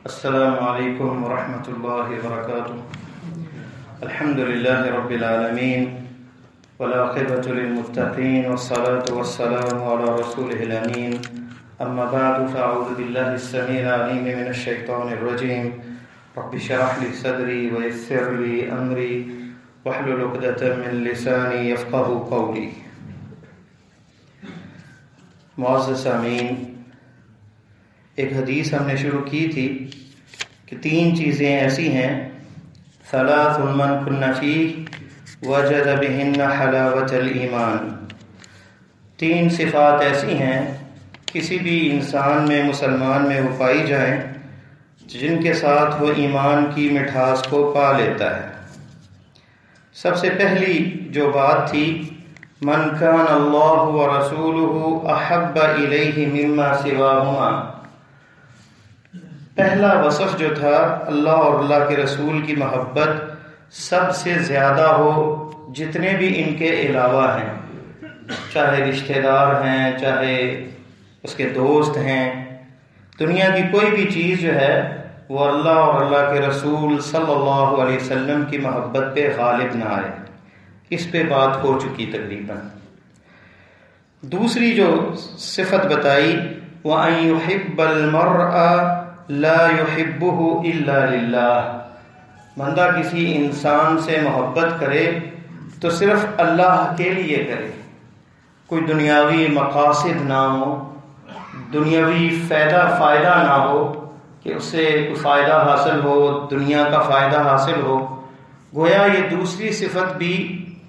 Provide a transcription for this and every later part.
السلام علیکم ورحمۃ اللہ وبرکاتہ۔ الحمد للہ رب العالمین والعاقبۃ للمتقین والصلاة والسلام علی رسولہ الامین، اما بعد فاعوذ باللہ السمیع العلیم من الشیطان الرجیم، رب اشرح لی صدری ویسر لی امری واحلل عقدۃ من لسانی یفقہوا قولی۔ معزز سامعین، ایک حدیث ہم نے شروع کی تھی کہ 3 چیزیں ایسی ہیں، ثلاث من کن فیہ وجد بہن حلاوۃ الایمان۔ 3 صفات ایسی ہیں کسی بھی انسان میں، مسلمان میں وہ پائی جائیں جن کے ساتھ وہ ایمان کی مٹھاس کو پا لیتا ہے۔ سب سے پہلی جو بات تھی، من کان اللہ ورسولہ احب الیہ مما سواہما۔ پہلا وصف جو تھا، اللہ اور اللہ کے رسول کی محبت سب سے زیادہ ہو جتنے بھی ان کے علاوہ ہیں، چاہے رشتہ دار ہیں، چاہے اس کے دوست ہیں، دنیا کی کوئی بھی چیز جو ہے وہ اللہ اور اللہ کے رسول صلی اللہ علیہ وسلم کی محبت پہ غالب نہ آئے۔ اس پہ بات ہو چکی تقریباً۔ دوسری جو صفت بتائی، وَأَن يُحِبَّ الْمَرْءَ لا يحبه الا للہ۔ بندہ کسی انسان سے محبت کرے تو صرف اللہ کے لیے کرے، کوئی دنیاوی مقاصد نہ ہو، دنیاوی فائدہ نہ ہو کہ اس سے کوئی فائدہ حاصل ہو، دنیا کا فائدہ حاصل ہو۔ گویا یہ دوسری صفت بھی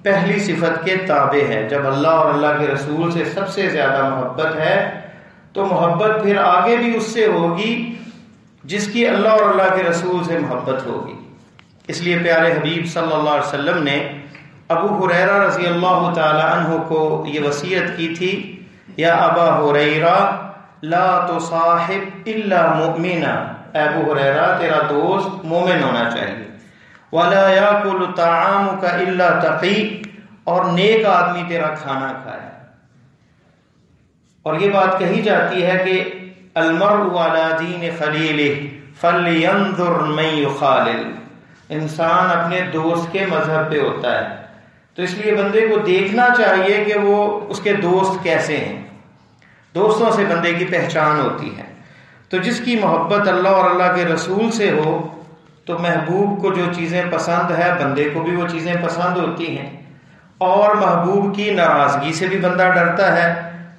پہلی صفت کے تابع ہے۔ جب اللہ اور اللہ کے رسول سے سب سے زیادہ محبت ہے تو محبت پھر آگے بھی اس سے ہوگی جس کی اللہ اور اللہ کے رسول سے محبت ہوگی۔ اس لیے پیارے حبیب صلی اللہ علیہ وسلم نے ابو ہریرہ رضی اللہ تعالی عنہ کو یہ وصیت کی تھی، یا ابا ہریرہ لا تصاحب الا مؤمنا، اے ابو ہریرہ تیرا دوست مومن ہونا چاہیے، ولا یاکل طعامک الا تقی، اور نیک آدمی تیرا کھانا کھائے۔ اور یہ بات کہی جاتی ہے کہ المرء علی دین خلیلہ فلینظر من یخالل، انسان اپنے دوست کے مذہب پہ ہوتا ہے، تو اس لیے بندے کو دیکھنا چاہیے کہ وہ اس کے دوست کیسے ہیں۔ دوستوں سے بندے کی پہچان ہوتی ہے۔ تو جس کی محبت اللہ اور اللہ کے رسول سے ہو تو محبوب کو جو چیزیں پسند ہے بندے کو بھی وہ چیزیں پسند ہوتی ہیں، اور محبوب کی ناراضگی سے بھی بندہ ڈرتا ہے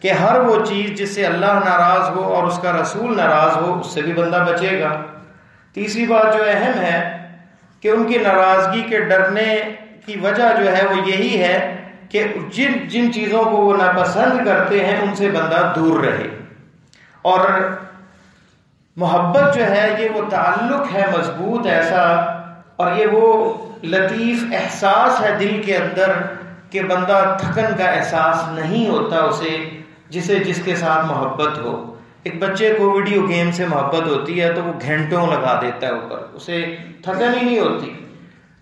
کہ ہر وہ چیز جس سے اللہ ناراض ہو اور اس کا رسول ناراض ہو اس سے بھی بندہ بچے گا۔ تیسری بات جو اہم ہے کہ ان کی ناراضگی کے ڈرنے کی وجہ جو ہے وہ یہی ہے کہ جن چیزوں کو وہ ناپسند کرتے ہیں ان سے بندہ دور رہے۔ اور محبت جو ہے یہ وہ تعلق ہے مضبوط ایسا، اور یہ وہ لطیف احساس ہے دل کے اندر کہ بندہ تھکن کا احساس نہیں ہوتا اسے، جس کے ساتھ محبت ہو۔ ایک بچے کو ویڈیو گیم سے محبت ہوتی ہے تو وہ گھنٹوں لگا دیتا ہے اوپر، اسے تھکن ہی نہیں ہوتی۔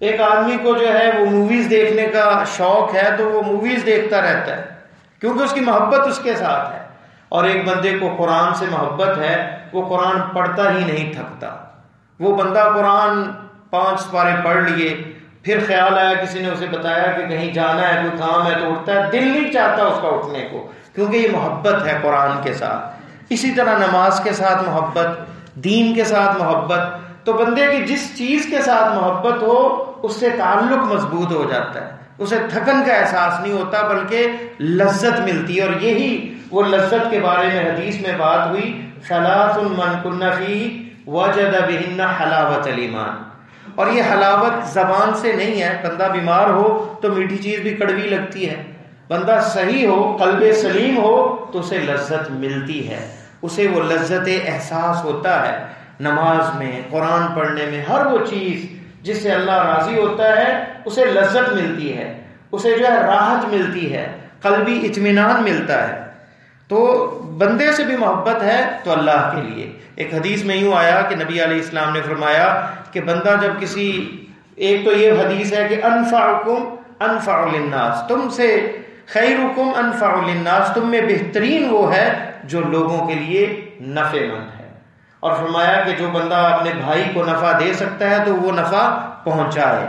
ایک آدمی کو جو ہے وہ موویز دیکھنے کا شوق ہے تو وہ موویز دیکھتا رہتا ہے کیونکہ اس کی محبت اس کے ساتھ ہے۔ اور ایک بندے کو قرآن سے محبت ہے، وہ قرآن پڑھتا ہی نہیں تھکتا۔ وہ بندہ قرآن 5 سپارے پڑھ لیے، پھر خیال آیا کسی نے اسے بتایا کہ کہیں جانا ہے، کوئی کام ہے، تو اٹھتا ہے، دل نہیں چاہتا اس کا اٹھنے کو، کیونکہ یہ محبت ہے قرآن کے ساتھ۔ اسی طرح نماز کے ساتھ محبت، دین کے ساتھ محبت، تو بندے کی جس چیز کے ساتھ محبت ہو اس سے تعلق مضبوط ہو جاتا ہے، اسے تھکن کا احساس نہیں ہوتا بلکہ لذت ملتی ہے۔ اور یہی وہ لذت کے بارے میں حدیث میں بات ہوئی، ثلاث من کن فیہ وجد بہن حلاوۃ الایمان۔ اور یہ حلاوت زبان سے نہیں ہے، بندہ بیمار ہو تو میٹھی چیز بھی کڑوی لگتی ہے، بندہ صحیح ہو، قلب سلیم ہو تو اسے لذت ملتی ہے، اسے وہ لذت احساس ہوتا ہے۔ نماز میں، قرآن پڑھنے میں، ہر وہ چیز جس سے اللہ راضی ہوتا ہے اسے لذت ملتی ہے، اسے جو ہے راحت ملتی ہے، قلبی اطمینان ملتا ہے۔ تو بندے سے بھی محبت ہے تو اللہ کے لیے۔ ایک حدیث میں یوں آیا کہ نبی علیہ السلام نے فرمایا کہ بندہ جب کسی، ایک تو یہ حدیث ہے کہ انفعکم انفع للناس، تم سے خیرکم انفع للناس، تم میں بہترین وہ ہے جو لوگوں کے لیے نفع مند ہے۔ اور فرمایا کہ جو بندہ اپنے بھائی کو نفع دے سکتا ہے تو وہ نفع پہنچائے.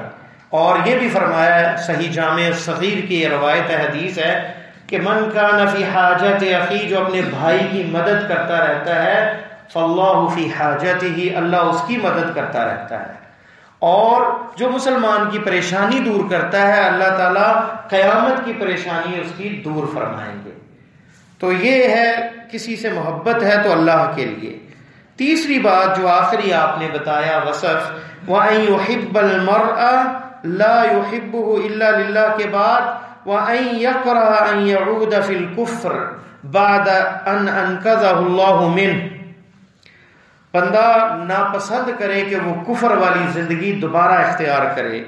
اور یہ بھی فرمایا صحیح جامع صغیر کی یہ روایت حدیث ہے کہ من کان فی حاجت اخی، جو اپنے بھائی کی مدد کرتا رہتا ہے، فاللہ فی حاجتہ، اللہ اس کی مدد کرتا رہتا ہے. اور جو مسلمان کی پریشانی دور کرتا ہے، اللہ تعالیٰ قیامت کی پریشانی اس کی دور فرمائیں گے. تو یہ ہے کسی سے محبت ہے تو اللہ کے لیے. تیسری بات جو آخری آپ نے بتایا وصف، وَأَن يُحِبَّ الْمَرْءَ لَا يُحِبُّهُ إِلَّا لِلَّهِ کے بعد وَأَن يَكْرَهَ أَن يَعُودَ فِي الْكُفْرِ بَعْدَ أَنْ أَنْقَذَهُ اللَّهُ مِنْهُ، بندہ ناپسند کرے کہ وہ کفر والی زندگی دوبارہ اختیار کرے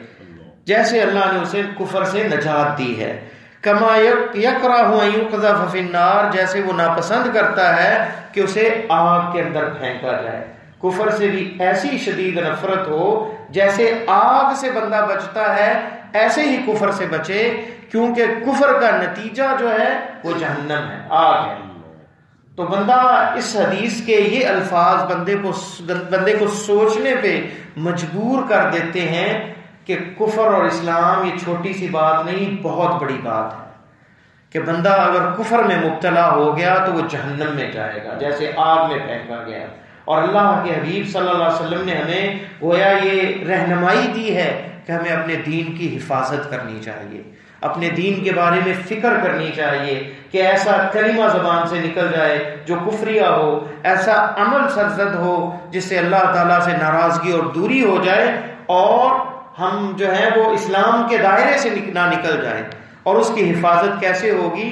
جیسے اللہ نے اسے کفر سے نجات دی ہے. کما یکرہ ان یقذف فی النار، جیسے وہ ناپسند کرتا ہے کہ اسے آگ کے اندر پھینکا جائے. کفر سے بھی ایسی شدید نفرت ہو جیسے آگ سے بندہ بچتا ہے، ایسے ہی کفر سے بچے، کیونکہ کفر کا نتیجہ جو ہے وہ جہنم ہے، آگ ہے. تو بندہ اس حدیث کے یہ الفاظ بندے کو سوچنے پہ مجبور کر دیتے ہیں کہ کفر اور اسلام یہ چھوٹی سی بات نہیں، بہت بڑی بات ہے. کہ بندہ اگر کفر میں مبتلا ہو گیا تو وہ جہنم میں جائے گا، جیسے آگ میں پھینکا گیا. اور اللہ کے حبیب صلی اللہ علیہ وسلم نے ہمیں گویا یہ رہنمائی دی ہے کہ ہمیں اپنے دین کی حفاظت کرنی چاہیے، اپنے دین کے بارے میں فکر کرنی چاہیے کہ ایسا کلمہ زبان سے نکل جائے جو کفریہ ہو، ایسا عمل سرزد ہو جس سے اللہ تعالیٰ سے ناراضگی اور دوری ہو جائے، اور ہم جو ہے وہ اسلام کے دائرے سے نہ نکل جائیں. اور اس کی حفاظت کیسے ہوگی؟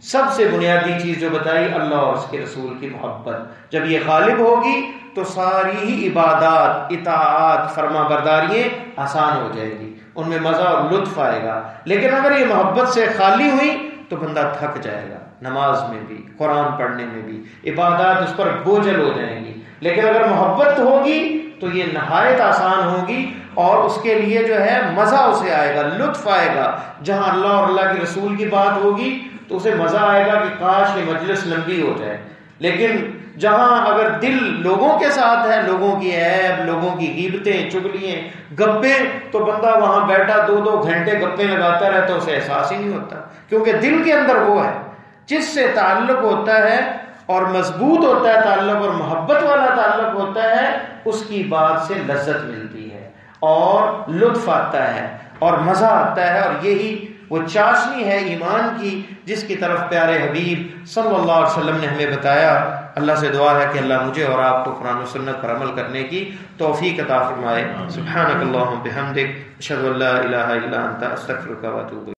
سب سے بنیادی چیز جو بتائی، اللہ اور اس کے رسول کی محبت. جب یہ غالب ہوگی تو ساری ہی عبادات، اطاعات، فرما برداریاں آسان ہو جائے گی، ان میں مزہ اور لطف آئے گا. لیکن اگر یہ محبت سے خالی ہوئی تو بندہ تھک جائے گا، نماز میں بھی، قرآن پڑھنے میں بھی، عبادات اس پر بوجھل ہو جائیں گی. لیکن اگر محبت ہوگی تو یہ نہایت آسان ہوگی، اور اس کے لیے جو ہے مزہ اسے آئے گا، لطف آئے گا. جہاں اللہ اور اللہ کے رسول کی بات ہوگی تو اسے مزہ آئے گا کہ کاش یہ مجلس لمبی ہو جائے. لیکن جہاں اگر دل لوگوں کے ساتھ ہے، لوگوں کی عیب، لوگوں کی غیبتیں، چگلیاں، گپیں، تو بندہ وہاں بیٹھا 2 گھنٹے گپیں لگاتا رہتا، اسے احساس ہی نہیں ہوتا. کیونکہ دل کے اندر وہ ہے جس سے تعلق ہوتا ہے اور مضبوط ہوتا ہے تعلق، اور محبت والا تعلق ہوتا ہے، اس کی بات سے لذت ملتی ہے اور لطف آتا ہے اور مزہ آتا ہے. اور یہی وہ چاشنی ہے ایمان کی جس کی طرف پیارے حبیب صلی اللہ علیہ وسلم نے ہمیں بتایا. اللہ سے دعا ہے کہ اللہ مجھے اور آپ کو قرآن و سنت پر عمل کرنے کی توفیق عطا فرمائے. سبحانک اللہم بحمدک، اشہد ان لا الہ الا انت، استغفرک و اتوب الیک.